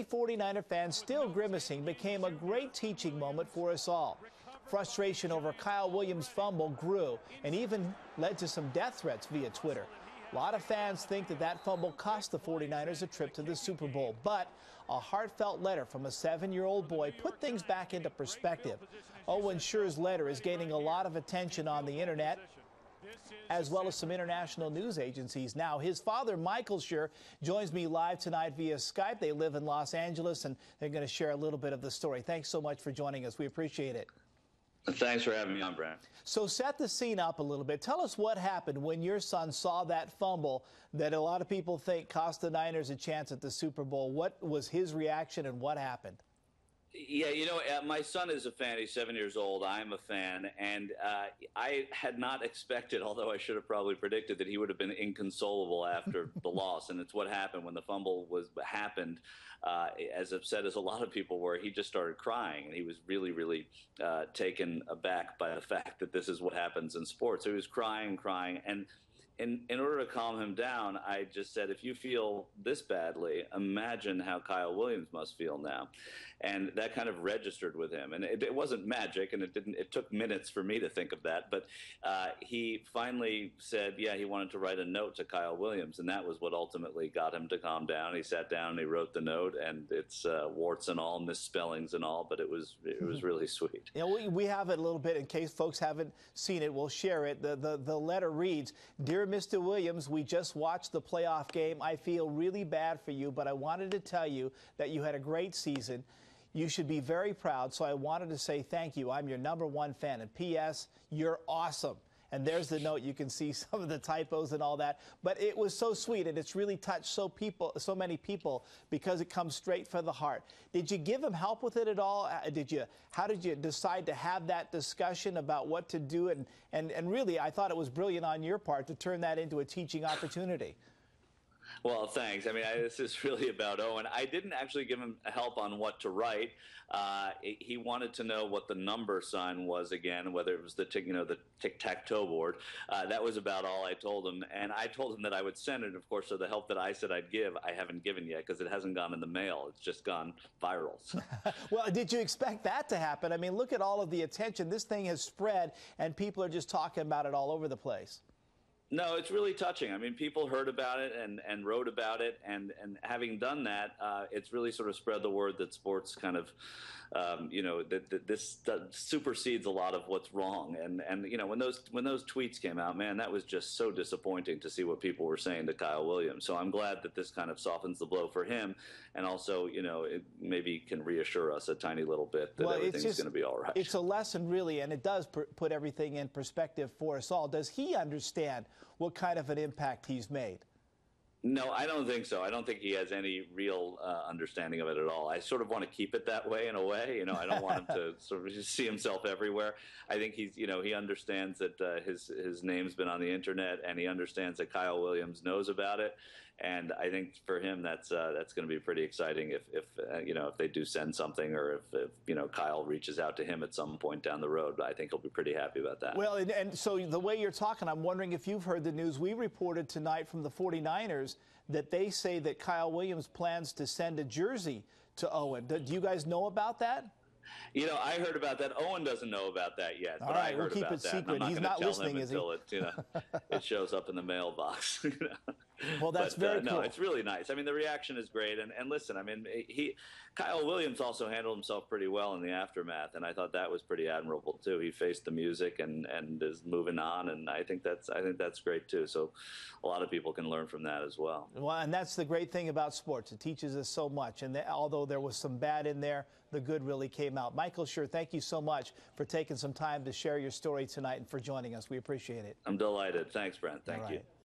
many 49er fans still grimacing became a great teaching moment for us all. Frustration over Kyle Williams' fumble grew and even led to some death threats via Twitter. A lot of fans think that fumble cost the 49ers a trip to the Super Bowl, but a heartfelt letter from a 7-year-old boy put things back into perspective. Owen Scher's letter is gaining a lot of attention on the internet, as well as some international news agencies. Now, his father, Michael Scher, joins me live tonight via Skype. They live in Los Angeles, and they're going to share a little bit of the story. Thanks so much for joining us. We appreciate it. Thanks for having me on, Brent. So set the scene up a little bit. Tell us what happened when your son saw that fumble that a lot of people think cost the Niners a chance at the Super Bowl. What was his reaction and what happened? Yeah, my son is a fan. He's 7 years old. I'm a fan. And I had not expected, although I should have probably predicted, that he would have been inconsolable after the loss. And it's what happened when the fumble happened. As upset as a lot of people were, he just started crying. And he was really, really taken aback by the fact that this is what happens in sports. So he was crying. And in order to calm him down, I just said, if you feel this badly, imagine how Kyle Williams must feel now. And that kind of registered with him. And it wasn't magic, and it took minutes for me to think of that. But he finally said, yeah, he wanted to write a note to Kyle Williams. And that was what ultimately got him to calm down. He sat down and he wrote the note, and it's warts and all, misspellings and all, but it was really sweet. You know, we have it a little bit in case folks haven't seen it. We'll share it. The letter reads, "Dear Mr. Williams, we just watched the playoff game. I feel really bad for you, but I wanted to tell you that you had a great season. You should be very proud, so I wanted to say thank you. I'm your #1 fan. And P.S., you're awesome." And there's the note. You can see some of the typos and all that. But it was so sweet, and it's really touched so many people because it comes straight from the heart. Did you give him help with it at all? How did you decide to have that discussion about what to do? And really, I thought it was brilliant on your part to turn that into a teaching opportunity. Well, thanks. I mean, this is really about Owen. I didn't actually give him help on what to write. He wanted to know what the number sign was again, whether it was the tic-tac-toe board. That was about all I told him. And I told him that I would send it, of course, so the help that I said I'd give, I haven't given yet because it hasn't gone in the mail. It's just gone viral. Well, did you expect that to happen? I mean, look at all of the attention. This thing has spread, and people are just talking about it all over the place. No, it's really touching. I mean, people heard about it and wrote about it, and having done that, it's really sort of spread the word that sports kind of, that this supersedes a lot of what's wrong. And when those tweets came out, man, that was just so disappointing to see what people were saying to Kyle Williams. So I'm glad that this kind of softens the blow for him, and also, it maybe can reassure us a tiny little bit that everything's going to be all right. It's a lesson, really, and it does put everything in perspective for us all. Does he understand what kind of an impact he's made? No, I don't think so. I don't think he has any real understanding of it at all. I sort of want to keep it that way in a way. I don't want him to sort of just see himself everywhere. I think he's, he understands that his name's been on the internet, and he understands that Kyle Williams knows about it. And I think for him, that's going to be pretty exciting if they do send something, or if Kyle reaches out to him at some point down the road. I think he'll be pretty happy about that. Well, and so the way you're talking, I'm wondering if you've heard the news. We reported tonight from the 49ers that they say that Kyle Williams plans to send a jersey to Owen. Do you guys know about that? I heard about that. Owen doesn't know about that yet. All right, we'll keep it secret. He's not listening, is he? Until it shows up in the mailbox. Well, that's very cool. No, it's really nice. I mean, the reaction is great. And listen, I mean, Kyle Williams also handled himself pretty well in the aftermath, and I thought that was pretty admirable too. He faced the music and is moving on, and I think that's great too. So a lot of people can learn from that as well. Well, and that's the great thing about sports. It teaches us so much. And although there was some bad in there, the good really came out. Michael Scher, thank you so much for taking some time to share your story tonight and for joining us. We appreciate it. I'm delighted. Thanks, Brent. Thank you.